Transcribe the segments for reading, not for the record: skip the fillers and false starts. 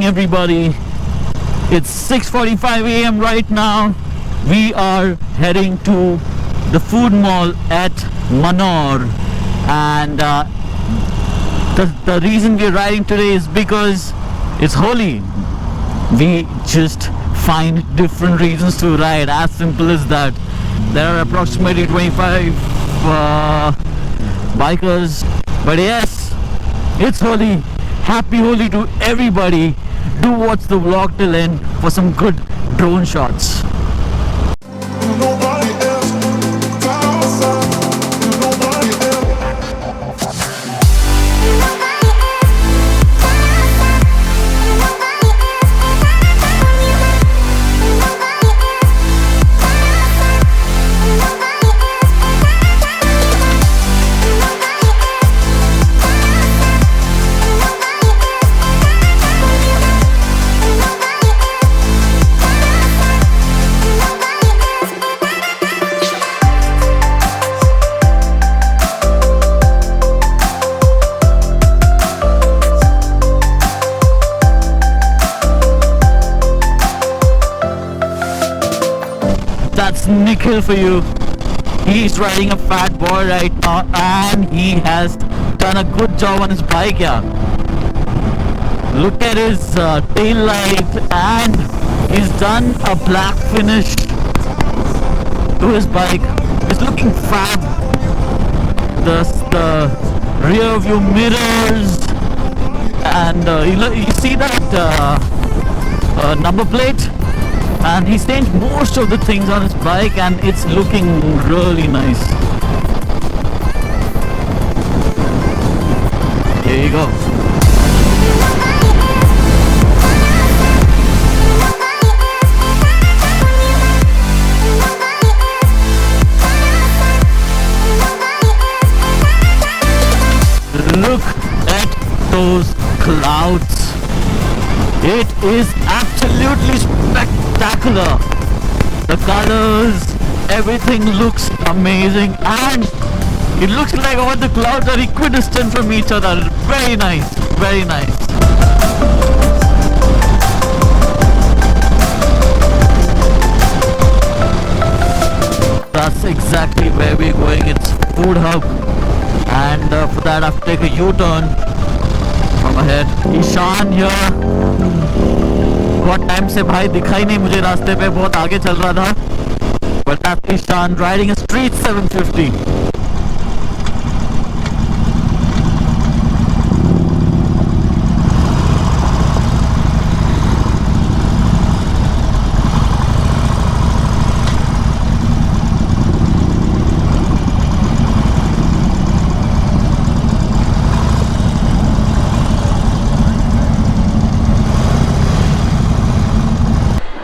everybody. It's 6:45 a.m. right now. We are heading to the food mall at Manor, and the reason we're riding today is because it's Holi. We just find different reasons to ride, as simple as that. There are approximately 25 bikers, but yes, it's Holi. Happy Holi to everybody. Do watch the vlog till end for some good drone shots. That's Nikhil for you. He's riding a fat boy right now, and he has done a good job on his bike. Yeah, look at his tail light, and he's done a black finish to his bike. It's looking fab. The rear view mirrors, and you see that number plate. And he's changed most of the things on his bike, and it's looking really nice. Here you go. Look at those clouds. It is absolutely spectacular. The colors, everything looks amazing, and it looks like all the clouds are equidistant from each other. Very nice, very nice. That's exactly where we're going. It's Food Hub, and for that I have to take a U-turn from ahead. Ishan here. बहुत time से भाई दिखा ही नहीं मुझे रास्ते पे, बहुत आगे चल रहा था. But that's Ishan riding a street 750.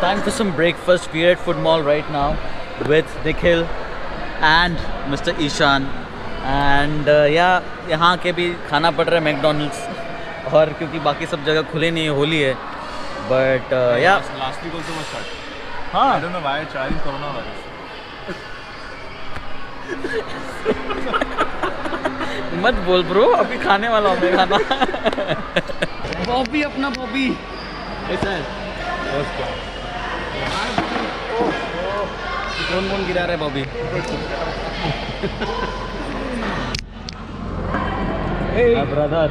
Time for some breakfast. We're at Food Mall right now with Nikhil and Mr. Ishan, and yeah, यहाँ के भी खाना पड़ रहा है मैकडॉनल्ड्स, और क्योंकि बाकी सब जगह खुले नहीं है, होली है. But yeah, last week also was shut. हाँ, I don't know why. Charging coronavirus. मत बोल ब्रो, अभी खाने वाला हूँ मैं खाना. बॉबी अपना बॉबी कैसा है? कौन कौन गिरा रहा है Bobby? Hey brother.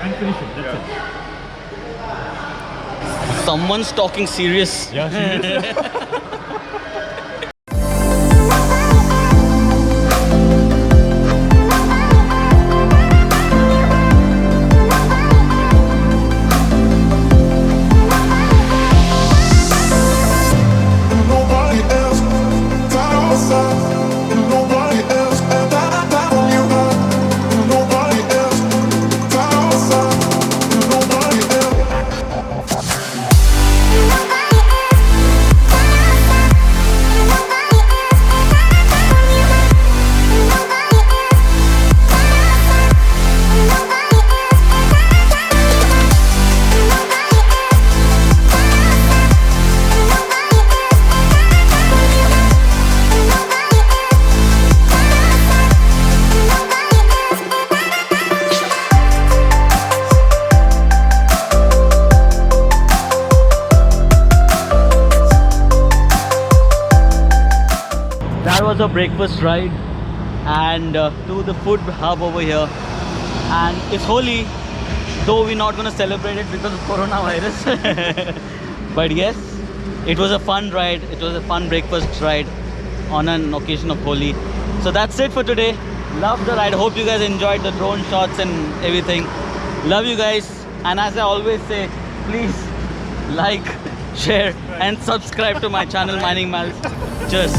And finish it. That's it. Someone's talking serious. Yeah, serious. a breakfast ride and to the food hub over here. And it's Holi, though we're not going to celebrate it because of coronavirus. But yes, it was a fun ride. It was a fun breakfast ride on an occasion of Holi. So that's it for today. Love the ride. Hope you guys enjoyed the drone shots and everything. Love you guys. And as I always say, please like, share and subscribe to my channel Mining Miles. Cheers.